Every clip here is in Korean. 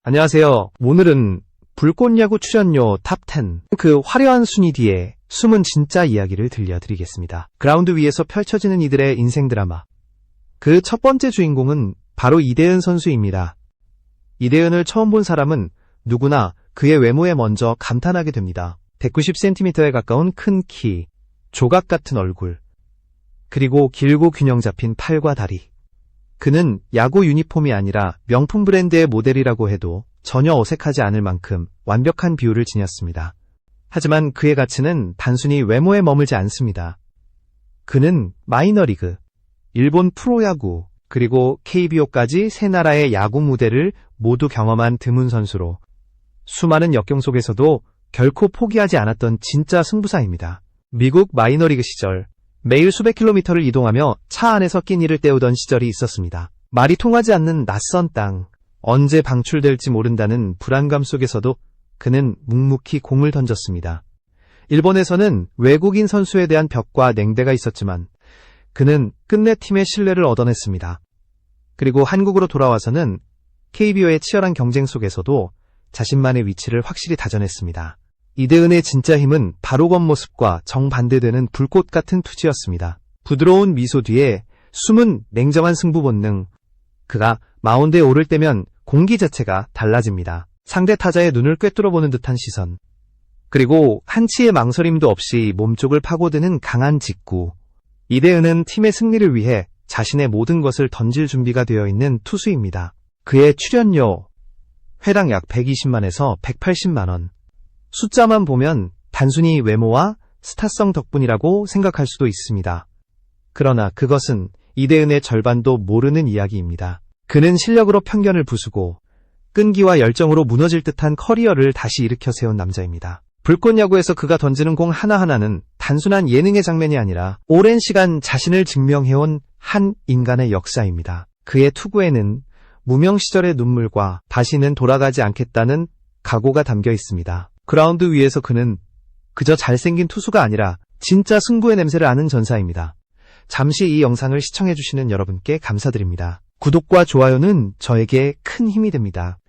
안녕하세요. 오늘은 불꽃야구 출연료 탑10 그 화려한 순위 뒤에 숨은 진짜 이야기를 들려드리겠습니다. 그라운드 위에서 펼쳐지는 이들의 인생 드라마. 그 첫 번째 주인공은 바로 이대은 선수입니다. 이대은을 처음 본 사람은 누구나 그의 외모에 먼저 감탄하게 됩니다. 190cm에 가까운 큰 키, 조각 같은 얼굴, 그리고 길고 균형 잡힌 팔과 다리. 그는 야구 유니폼이 아니라 명품 브랜드의 모델이라고 해도 전혀 어색하지 않을 만큼 완벽한 비율을 지녔습니다. 하지만 그의 가치는 단순히 외모에 머물지 않습니다. 그는 마이너리그, 일본 프로야구, 그리고 KBO까지 세 나라의 야구 무대를 모두 경험한 드문 선수로 수많은 역경 속에서도 결코 포기하지 않았던 진짜 승부사입니다. 미국 마이너리그 시절 매일 수백 킬로미터를 이동하며 차 안에서 끼니를 때우던 시절이 있었습니다. 말이 통하지 않는 낯선 땅, 언제 방출될지 모른다는 불안감 속에서도 그는 묵묵히 공을 던졌습니다. 일본에서는 외국인 선수에 대한 벽과 냉대가 있었지만 그는 끝내 팀의 신뢰를 얻어냈습니다. 그리고 한국으로 돌아와서는 KBO의 치열한 경쟁 속에서도 자신만의 위치를 확실히 다져냈습니다. 이대은의 진짜 힘은 바로 겉모습과 정반대되는 불꽃 같은 투지였습니다. 부드러운 미소 뒤에 숨은 냉정한 승부 본능. 그가 마운드에 오를 때면 공기 자체가 달라집니다. 상대 타자의 눈을 꿰뚫어보는 듯한 시선. 그리고 한치의 망설임도 없이 몸쪽을 파고드는 강한 직구. 이대은은 팀의 승리를 위해 자신의 모든 것을 던질 준비가 되어 있는 투수입니다. 그의 출연료, 회당 약 120만에서 180만 원. 숫자만 보면 단순히 외모와 스타성 덕분이라고 생각할 수도 있습니다. 그러나 그것은 이대은의 절반도 모르는 이야기입니다. 그는 실력으로 편견을 부수고 끈기와 열정으로 무너질 듯한 커리어를 다시 일으켜 세운 남자입니다. 불꽃야구에서 그가 던지는 공 하나하나는 단순한 예능의 장면이 아니라 오랜 시간 자신을 증명해온 한 인간의 역사입니다. 그의 투구에는 무명 시절의 눈물과 다시는 돌아가지 않겠다는 각오가 담겨 있습니다. 그라운드 위에서 그는 그저 잘생긴 투수가 아니라 진짜 승부의 냄새를 아는 전사입니다. 잠시 이 영상을 시청해주시는 여러분께 감사드립니다. 구독과 좋아요는 저에게 큰 힘이 됩니다.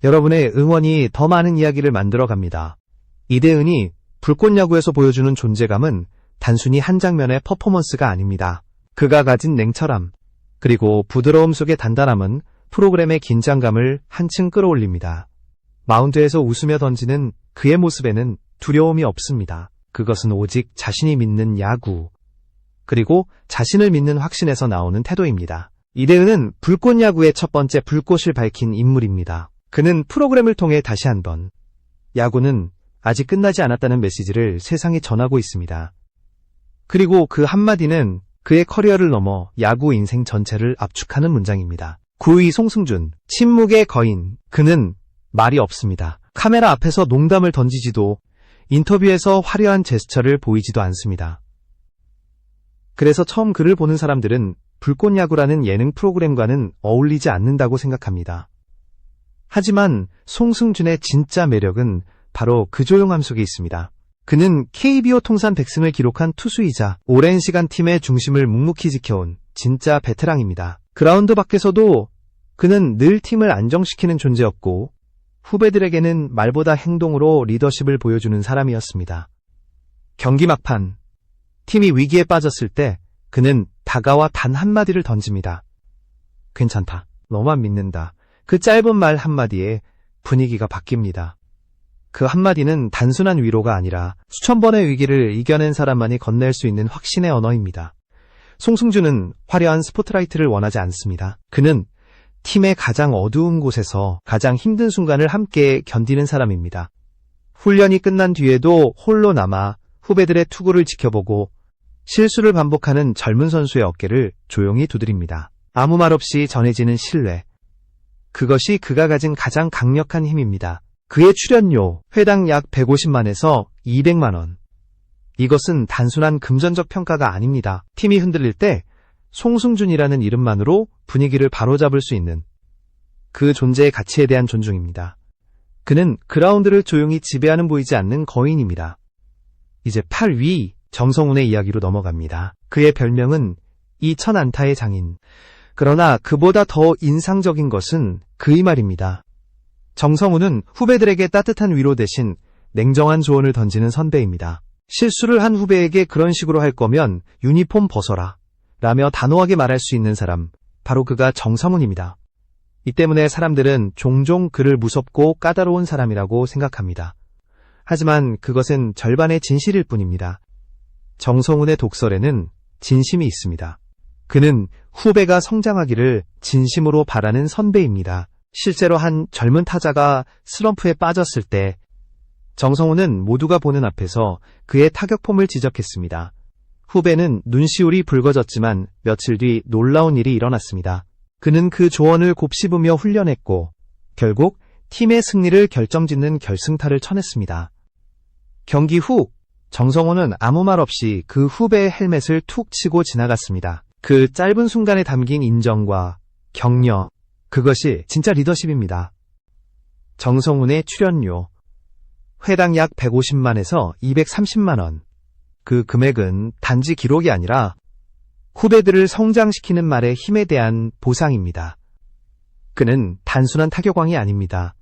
여러분의 응원이 더 많은 이야기를 만들어갑니다. 이대은이 불꽃야구에서 보여주는 존재감은 단순히 한 장면의 퍼포먼스가 아닙니다. 그가 가진 냉철함, 그리고 부드러움 속의 단단함은 프로그램의 긴장감을 한층 끌어올립니다. 마운드에서 웃으며 던지는 그의 모습에는 두려움이 없습니다. 그것은 오직 자신이 믿는 야구, 그리고 자신을 믿는 확신에서 나오는 태도입니다. 이대은은 불꽃야구의 첫 번째 불꽃을 밝힌 인물입니다. 그는 프로그램을 통해 다시 한번 야구는 아직 끝나지 않았다는 메시지를 세상에 전하고 있습니다. 그리고 그 한마디는 그의 커리어를 넘어 야구 인생 전체를 압축하는 문장입니다. 9위 송승준, 침묵의 거인. 그는 말이 없습니다. 카메라 앞에서 농담을 던지지도 인터뷰에서 화려한 제스처를 보이지도 않습니다. 그래서 처음 그를 보는 사람들은 불꽃야구라는 예능 프로그램과는 어울리지 않는다고 생각합니다. 하지만 송승준의 진짜 매력은 바로 그 조용함 속에 있습니다. 그는 KBO 통산 100승을 기록한 투수이자 오랜 시간 팀의 중심을 묵묵히 지켜온 진짜 베테랑입니다. 그라운드 밖에서도 그는 늘 팀을 안정시키는 존재였고 후배들에게는 말보다 행동으로 리더십을 보여주는 사람이었습니다. 경기 막판, 팀이 위기에 빠졌을 때 그는 다가와 단 한마디를 던집니다. 괜찮다. 너만 믿는다. 그 짧은 말 한마디에 분위기가 바뀝니다. 그 한마디는 단순한 위로가 아니라 수천 번의 위기를 이겨낸 사람만이 건넬 수 있는 확신의 언어입니다. 송승준은 화려한 스포트라이트를 원하지 않습니다. 그는 팀의 가장 어두운 곳에서 가장 힘든 순간을 함께 견디는 사람입니다. 훈련이 끝난 뒤에도 홀로 남아 후배들의 투구를 지켜보고 실수를 반복하는 젊은 선수의 어깨를 조용히 두드립니다. 아무 말 없이 전해지는 신뢰. 그것이 그가 가진 가장 강력한 힘입니다. 그의 출연료, 회당 약 150만에서 200만 원. 이것은 단순한 금전적 평가가 아닙니다. 팀이 흔들릴 때 송승준이라는 이름만으로 분위기를 바로잡을 수 있는 그 존재의 가치에 대한 존중입니다. 그는 그라운드를 조용히 지배하는 보이지 않는 거인입니다. 이제 8위 정성훈의 이야기로 넘어갑니다. 그의 별명은 2000안타의 장인. 그러나 그보다 더 인상적인 것은 그의 말입니다. 정성우는 후배들에게 따뜻한 위로 대신 냉정한 조언을 던지는 선배입니다. 실수를 한 후배에게 그런 식으로 할 거면 유니폼 벗어라 라며 단호하게 말할 수 있는 사람, 바로 그가 정성훈입니다. 이 때문에 사람들은 종종 그를 무섭고 까다로운 사람이라고 생각합니다. 하지만 그것은 절반의 진실일 뿐입니다. 정성훈의 독설에는 진심이 있습니다. 그는 후배가 성장하기를 진심으로 바라는 선배입니다. 실제로 한 젊은 타자가 슬럼프에 빠졌을 때 정성훈은 모두가 보는 앞에서 그의 타격폼을 지적했습니다. 후배는 눈시울이 붉어졌지만 며칠 뒤 놀라운 일이 일어났습니다. 그는 그 조언을 곱씹으며 훈련했고 결국 팀의 승리를 결정짓는 결승타를 쳐냈습니다. 경기 후 정성훈은 아무 말 없이 그 후배의 헬멧을 툭 치고 지나갔습니다. 그 짧은 순간에 담긴 인정과 격려, 그것이 진짜 리더십입니다. 정성훈의 출연료, 회당 약 150만에서 230만 원. 그 금액은 단지 기록이 아니라 후배들을 성장시키는 말의 힘에 대한 보상입니다. 그는 단순한 타격왕이 아닙니다.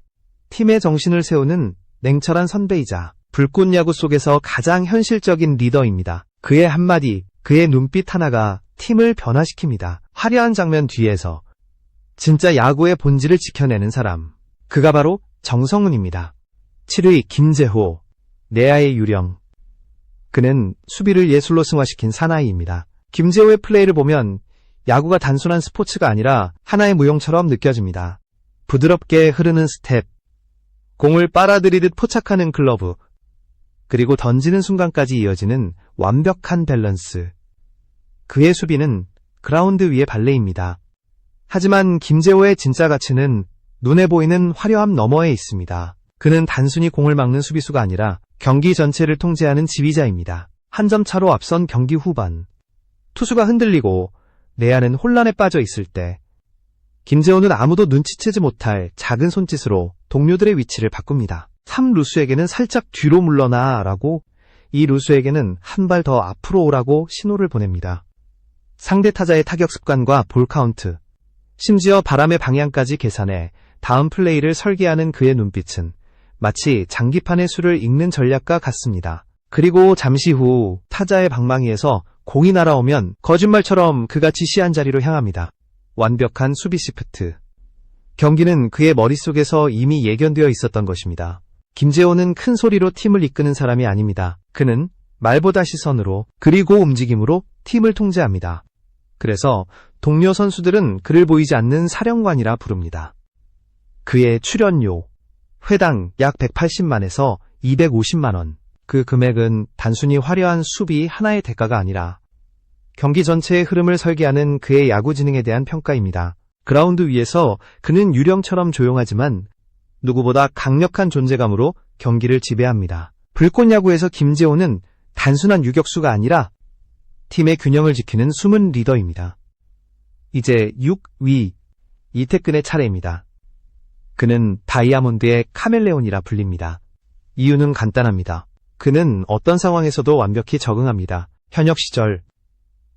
팀의 정신을 세우는 냉철한 선배이자 불꽃 야구 속에서 가장 현실적인 리더입니다. 그의 한마디, 그의 눈빛 하나가 팀을 변화시킵니다. 화려한 장면 뒤에서 진짜 야구의 본질을 지켜내는 사람, 그가 바로 정성훈입니다. 7위 김재호, 내야의 유령. 그는 수비를 예술로 승화시킨 사나이입니다. 김재호의 플레이를 보면 야구가 단순한 스포츠가 아니라 하나의 무용처럼 느껴집니다. 부드럽게 흐르는 스텝, 공을 빨아들이듯 포착하는 글러브, 그리고 던지는 순간까지 이어지는 완벽한 밸런스. 그의 수비는 그라운드 위의 발레입니다. 하지만 김재호의 진짜 가치는 눈에 보이는 화려함 너머에 있습니다. 그는 단순히 공을 막는 수비수가 아니라 경기 전체를 통제하는 지휘자입니다. 한 점 차로 앞선 경기 후반, 투수가 흔들리고 내야는 혼란에 빠져 있을 때 김재호는 아무도 눈치채지 못할 작은 손짓으로 동료들의 위치를 바꿉니다. 3루수에게는 살짝 뒤로 물러나 라고, 2루수에게는 한 발 더 앞으로 오라고 신호를 보냅니다. 상대 타자의 타격 습관과 볼 카운트, 심지어 바람의 방향까지 계산해 다음 플레이를 설계하는 그의 눈빛은 마치 장기판의 수를 읽는 전략과 같습니다. 그리고 잠시 후 타자의 방망이에서 공이 날아오면 거짓말처럼 그가 지시한 자리로 향합니다. 완벽한 수비 시프트. 경기는 그의 머릿속에서 이미 예견되어 있었던 것입니다. 김재호는 큰 소리로 팀을 이끄는 사람이 아닙니다. 그는 말보다 시선으로, 그리고 움직임으로 팀을 통제합니다. 그래서 동료 선수들은 그를 보이지 않는 사령관이라 부릅니다. 그의 출연료, 회당 약 180만에서 250만 원. 그 금액은 단순히 화려한 수비 하나의 대가가 아니라 경기 전체의 흐름을 설계하는 그의 야구 지능에 대한 평가입니다. 그라운드 위에서 그는 유령처럼 조용하지만 누구보다 강력한 존재감으로 경기를 지배합니다. 불꽃 야구에서 김재호는 단순한 유격수가 아니라 팀의 균형을 지키는 숨은 리더입니다. 이제 6위 이태근의 차례입니다. 그는 다이아몬드의 카멜레온이라 불립니다. 이유는 간단합니다. 그는 어떤 상황에서도 완벽히 적응합니다. 현역 시절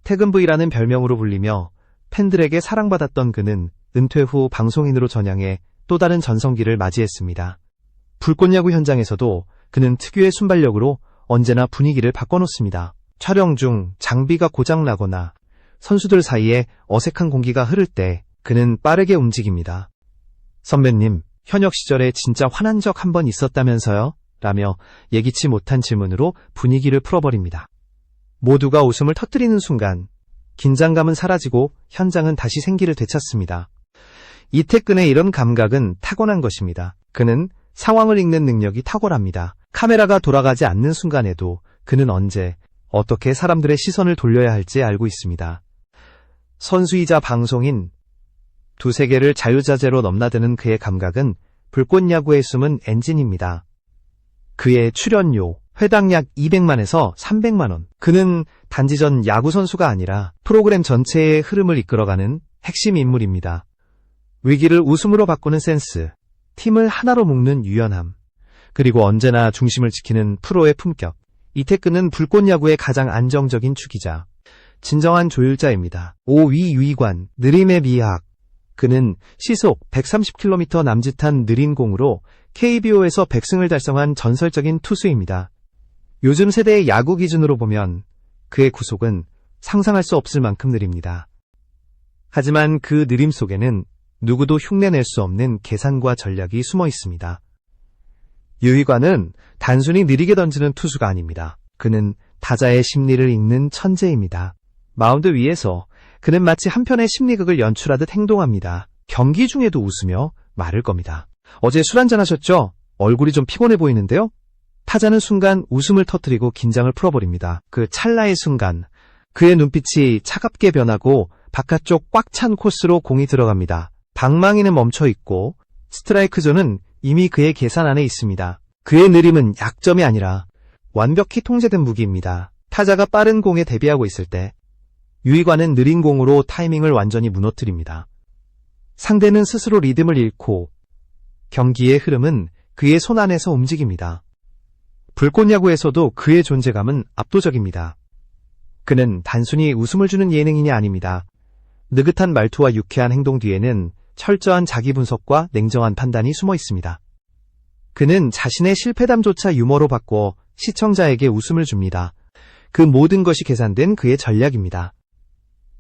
태근브이라는 별명으로 불리며 팬들에게 사랑받았던 그는 은퇴 후 방송인으로 전향해 또 다른 전성기를 맞이했습니다. 불꽃야구 현장에서도 그는 특유의 순발력으로 언제나 분위기를 바꿔놓습니다. 촬영 중 장비가 고장나거나 선수들 사이에 어색한 공기가 흐를 때 그는 빠르게 움직입니다. 선배님, 현역 시절에 진짜 화난 적 한 번 있었다면서요? 라며 예기치 못한 질문으로 분위기를 풀어버립니다. 모두가 웃음을 터뜨리는 순간 긴장감은 사라지고 현장은 다시 생기를 되찾습니다. 이태근의 이런 감각은 타고난 것입니다. 그는 상황을 읽는 능력이 탁월합니다. 카메라가 돌아가지 않는 순간에도 그는 언제, 어떻게 사람들의 시선을 돌려야 할지 알고 있습니다. 선수이자 방송인, 두세 개를 자유자재로 넘나드는 그의 감각은 불꽃 야구에 숨은 엔진입니다. 그의 출연료, 회당 약 200만에서 300만 원. 그는 단지 전 야구 선수가 아니라 프로그램 전체의 흐름을 이끌어가는 핵심 인물입니다. 위기를 웃음으로 바꾸는 센스, 팀을 하나로 묶는 유연함, 그리고 언제나 중심을 지키는 프로의 품격. 이태근은 불꽃 야구의 가장 안정적인 축이자 진정한 조율자입니다. 5위 유희관, 느림의 미학. 그는 시속 130km 남짓한 느린 공으로 KBO에서 100승을 달성한 전설적인 투수입니다. 요즘 세대의 야구 기준으로 보면 그의 구속은 상상할 수 없을 만큼 느립니다. 하지만 그 느림 속에는 누구도 흉내낼 수 없는 계산과 전략이 숨어 있습니다. 유희관은 단순히 느리게 던지는 투수가 아닙니다. 그는 타자의 심리를 읽는 천재입니다. 마운드 위에서 그는 마치 한 편의 심리극을 연출하듯 행동합니다. 경기 중에도 웃으며 말을 겁니다. 어제 술 한잔 하셨죠? 얼굴이 좀 피곤해 보이는데요? 타자는 순간 웃음을 터뜨리고 긴장을 풀어버립니다. 그 찰나의 순간 그의 눈빛이 차갑게 변하고 바깥쪽 꽉 찬 코스로 공이 들어갑니다. 방망이는 멈춰 있고 스트라이크 존은 이미 그의 계산 안에 있습니다. 그의 느림은 약점이 아니라 완벽히 통제된 무기입니다. 타자가 빠른 공에 대비하고 있을 때 유희관은 느린 공으로 타이밍을 완전히 무너뜨립니다. 상대는 스스로 리듬을 잃고 경기의 흐름은 그의 손 안에서 움직입니다. 불꽃야구에서도 그의 존재감은 압도적입니다. 그는 단순히 웃음을 주는 예능인이 아닙니다. 느긋한 말투와 유쾌한 행동 뒤에는 철저한 자기 분석과 냉정한 판단이 숨어 있습니다. 그는 자신의 실패담조차 유머로 바꿔 시청자에게 웃음을 줍니다. 그 모든 것이 계산된 그의 전략입니다.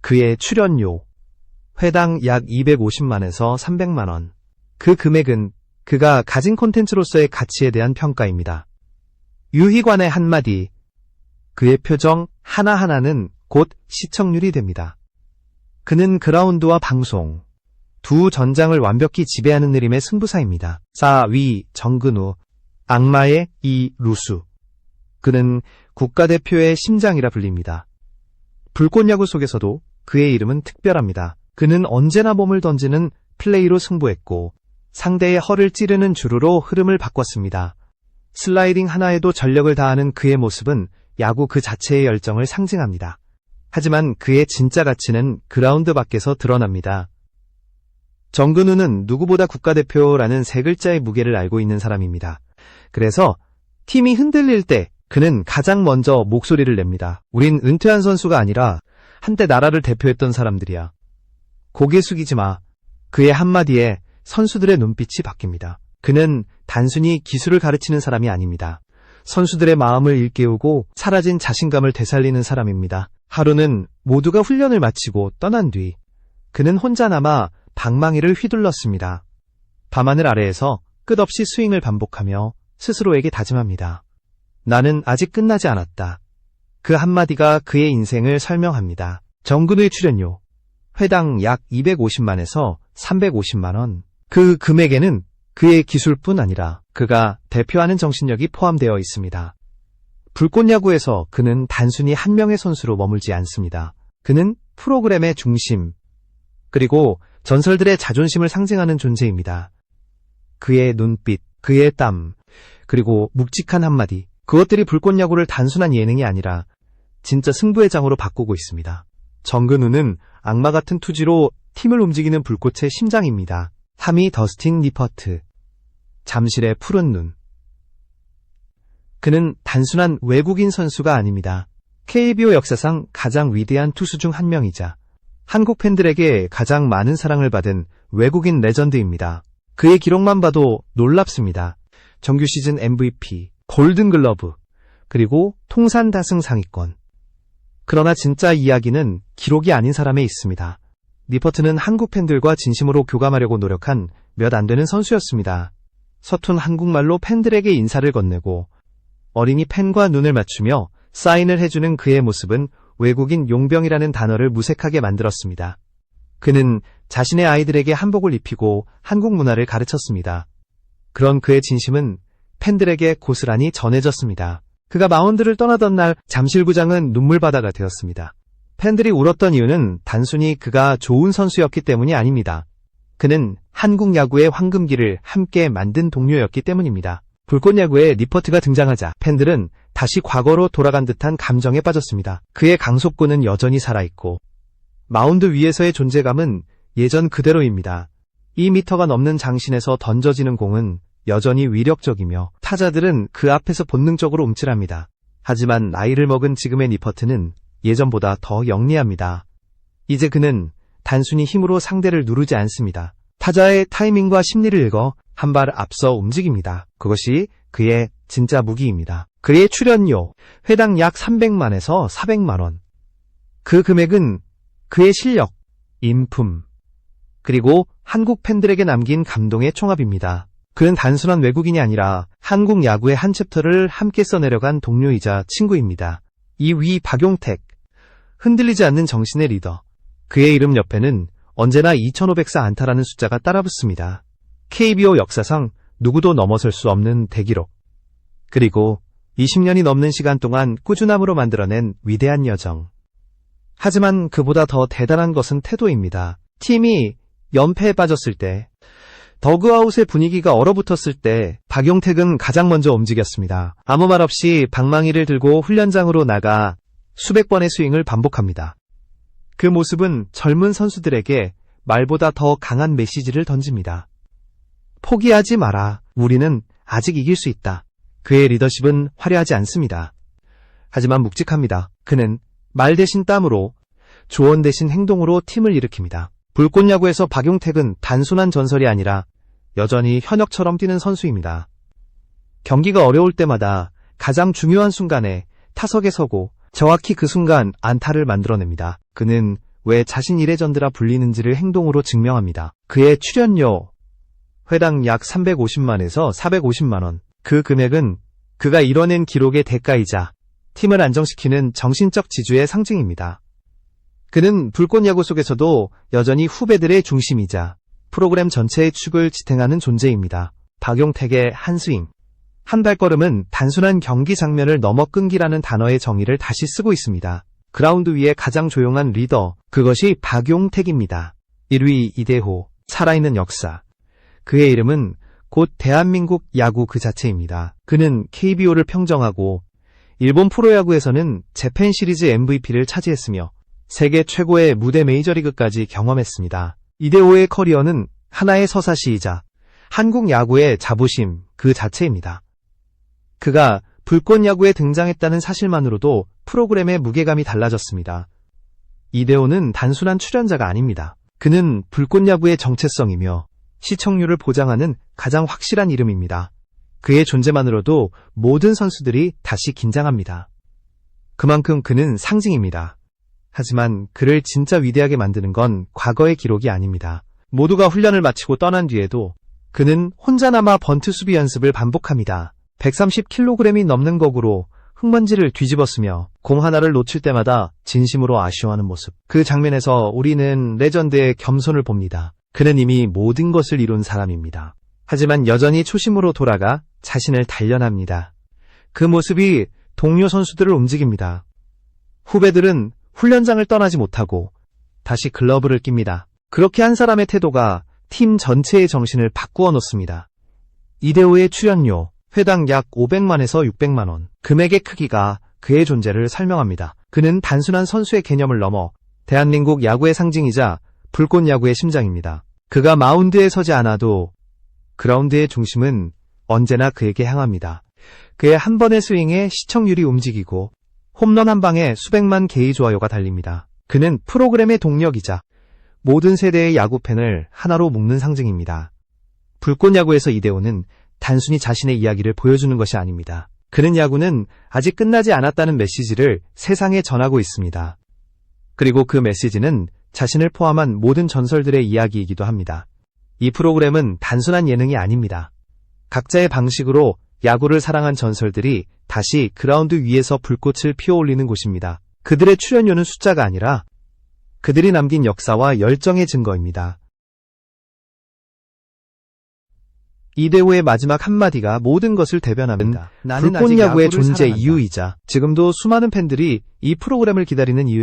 그의 출연료, 회당 약 250만에서 300만원. 그 금액은 그가 가진 콘텐츠로서의 가치에 대한 평가입니다. 유희관의 한마디, 그의 표정 하나하나는 곧 시청률이 됩니다. 그는 그라운드와 방송, 두 전장을 완벽히 지배하는 느림의 승부사입니다. 4위 정근우, 악마의 이루수. 그는 국가대표의 심장이라 불립니다. 불꽃야구 속에서도 그의 이름은 특별합니다. 그는 언제나 몸을 던지는 플레이로 승부했고 상대의 허를 찌르는 주루로 흐름을 바꿨습니다. 슬라이딩 하나에도 전력을 다하는 그의 모습은 야구 그 자체의 열정을 상징합니다. 하지만 그의 진짜 가치는 그라운드 밖에서 드러납니다. 정근우는 누구보다 국가대표라는 세 글자의 무게를 알고 있는 사람입니다. 그래서 팀이 흔들릴 때 그는 가장 먼저 목소리를 냅니다. 우린 은퇴한 선수가 아니라 한때 나라를 대표했던 사람들이야. 고개 숙이지 마. 그의 한마디에 선수들의 눈빛이 바뀝니다. 그는 단순히 기술을 가르치는 사람이 아닙니다. 선수들의 마음을 일깨우고 사라진 자신감을 되살리는 사람입니다. 하루는 모두가 훈련을 마치고 떠난 뒤 그는 혼자 남아 방망이를 휘둘렀습니다. 밤하늘 아래에서 끝없이 스윙을 반복하며 스스로에게 다짐합니다. 나는 아직 끝나지 않았다. 그 한마디가 그의 인생을 설명합니다. 정근우의 출연료, 회당 약 250만에서 350만원. 그 금액에는 그의 기술뿐 아니라 그가 대표하는 정신력이 포함되어 있습니다. 불꽃야구에서 그는 단순히 한 명의 선수로 머물지 않습니다. 그는 프로그램의 중심, 그리고 전설들의 자존심을 상징하는 존재입니다. 그의 눈빛, 그의 땀, 그리고 묵직한 한마디, 그것들이 불꽃야구를 단순한 예능이 아니라 진짜 승부의 장으로 바꾸고 있습니다. 정근우는 악마 같은 투지로 팀을 움직이는 불꽃의 심장입니다. 3위 더스틴 리퍼트, 잠실의 푸른 눈. 그는 단순한 외국인 선수가 아닙니다. KBO 역사상 가장 위대한 투수 중 한 명이자 한국 팬들에게 가장 많은 사랑을 받은 외국인 레전드입니다. 그의 기록만 봐도 놀랍습니다. 정규 시즌 MVP, 골든글러브, 그리고 통산 다승 상위권. 그러나 진짜 이야기는 기록이 아닌 사람에 있습니다. 리퍼트는 한국 팬들과 진심으로 교감하려고 노력한 몇 안 되는 선수였습니다. 서툰 한국말로 팬들에게 인사를 건네고 어린이 팬과 눈을 맞추며 사인을 해주는 그의 모습은 외국인 용병이라는 단어를 무색하게 만들었습니다. 그는 자신의 아이들에게 한복을 입히고 한국 문화를 가르쳤습니다. 그런 그의 진심은 팬들에게 고스란히 전해졌습니다. 그가 마운드를 떠나던 날 잠실구장은 눈물바다가 되었습니다. 팬들이 울었던 이유는 단순히 그가 좋은 선수였기 때문이 아닙니다. 그는 한국 야구의 황금기를 함께 만든 동료였기 때문입니다. 불꽃야구에 리퍼트가 등장하자 팬들은 다시 과거로 돌아간 듯한 감정에 빠졌습니다. 그의 강속구는 여전히 살아있고 마운드 위에서의 존재감은 예전 그대로입니다. 2미터가 넘는 장신에서 던져지는 공은 여전히 위력적이며 타자들은 그 앞에서 본능적으로 움찔합니다. 하지만 나이를 먹은 지금의 리퍼트는 예전보다 더 영리합니다. 이제 그는 단순히 힘으로 상대를 누르지 않습니다. 타자의 타이밍과 심리를 읽어 한 발 앞서 움직입니다. 그것이 그의 진짜 무기입니다. 그의 출연료, 회당 약 300만에서 400만 원. 그 금액은 그의 실력, 인품, 그리고 한국 팬들에게 남긴 감동의 총합입니다. 그는 단순한 외국인이 아니라 한국 야구의 한 챕터를 함께 써내려간 동료이자 친구입니다. 2위 박용택, 흔들리지 않는 정신의 리더. 그의 이름 옆에는 언제나 2504 안타라는 숫자가 따라붙습니다. KBO 역사상 누구도 넘어설 수 없는 대기록. 그리고 20년이 넘는 시간 동안 꾸준함으로 만들어낸 위대한 여정. 하지만 그보다 더 대단한 것은 태도입니다. 팀이 연패에 빠졌을 때, 더그아웃의 분위기가 얼어붙었을 때 박용택은 가장 먼저 움직였습니다. 아무 말 없이 방망이를 들고 훈련장으로 나가 수백 번의 스윙을 반복합니다. 그 모습은 젊은 선수들에게 말보다 더 강한 메시지를 던집니다. 포기하지 마라. 우리는 아직 이길 수 있다. 그의 리더십은 화려하지 않습니다. 하지만 묵직합니다. 그는 말 대신 땀으로, 조언 대신 행동으로 팀을 일으킵니다. 불꽃야구에서 박용택은 단순한 전설이 아니라 여전히 현역처럼 뛰는 선수입니다. 경기가 어려울 때마다 가장 중요한 순간에 타석에 서고 정확히 그 순간 안타를 만들어냅니다. 그는 왜 자신이 레전드라 불리는지를 행동으로 증명합니다. 그의 출연료, 회당 약 350만에서 450만 원. 그 금액은 그가 이뤄낸 기록의 대가이자 팀을 안정시키는 정신적 지주의 상징입니다. 그는 불꽃야구 속에서도 여전히 후배들의 중심이자 프로그램 전체의 축을 지탱하는 존재입니다. 박용택의 한 스윙, 한 발걸음은 단순한 경기 장면을 넘어 끈기라는 단어의 정의를 다시 쓰고 있습니다. 그라운드 위의 가장 조용한 리더, 그것이 박용택입니다. 1위 이대호, 살아있는 역사. 그의 이름은 곧 대한민국 야구 그 자체입니다. 그는 KBO를 평정하고 일본 프로야구에서는 재팬 시리즈 MVP를 차지했으며 세계 최고의 무대 메이저리그까지 경험했습니다. 이대호의 커리어는 하나의 서사시이자 한국 야구의 자부심 그 자체입니다. 그가 불꽃야구에 등장했다는 사실만으로도 프로그램의 무게감이 달라졌습니다. 이대호는 단순한 출연자가 아닙니다. 그는 불꽃야구의 정체성이며 시청률을 보장하는 가장 확실한 이름입니다. 그의 존재만으로도 모든 선수들이 다시 긴장합니다. 그만큼 그는 상징입니다. 하지만 그를 진짜 위대하게 만드는 건 과거의 기록이 아닙니다. 모두가 훈련을 마치고 떠난 뒤에도 그는 혼자 남아 번트 수비 연습을 반복합니다. 130kg이 넘는 거구로 흙먼지를 뒤집었으며 공 하나를 놓칠 때마다 진심으로 아쉬워하는 모습. 그 장면에서 우리는 레전드의 겸손을 봅니다. 그는 이미 모든 것을 이룬 사람입니다. 하지만 여전히 초심으로 돌아가 자신을 단련합니다. 그 모습이 동료 선수들을 움직입니다. 후배들은 훈련장을 떠나지 못하고 다시 글러브를 낍니다. 그렇게 한 사람의 태도가 팀 전체의 정신을 바꾸어 놓습니다. 이대호의 출연료, 회당 약 500만에서 600만 원. 금액의 크기가 그의 존재를 설명합니다. 그는 단순한 선수의 개념을 넘어 대한민국 야구의 상징이자 불꽃야구의 심장입니다. 그가 마운드에 서지 않아도 그라운드의 중심은 언제나 그에게 향합니다. 그의 한 번의 스윙에 시청률이 움직이고 홈런 한 방에 수백만 개의 좋아요가 달립니다. 그는 프로그램의 동력이자 모든 세대의 야구팬을 하나로 묶는 상징입니다. 불꽃야구에서 이대호는 단순히 자신의 이야기를 보여주는 것이 아닙니다. 그는 야구는 아직 끝나지 않았다는 메시지를 세상에 전하고 있습니다. 그리고 그 메시지는 자신을 포함한 모든 전설들의 이야기이기도 합니다. 이 프로그램은 단순한 예능이 아닙니다. 각자의 방식으로 야구를 사랑한 전설들이 다시 그라운드 위에서 불꽃을 피워올리는 곳입니다. 그들의 출연료는 숫자가 아니라 그들이 남긴 역사와 열정의 증거입니다. 이대호의 마지막 한마디가 모든 것을 대변합니다. 나는 불꽃야구의 존재 이유이자 지금도 수많은 팬들이 이 프로그램을 기다리는 이유입니다.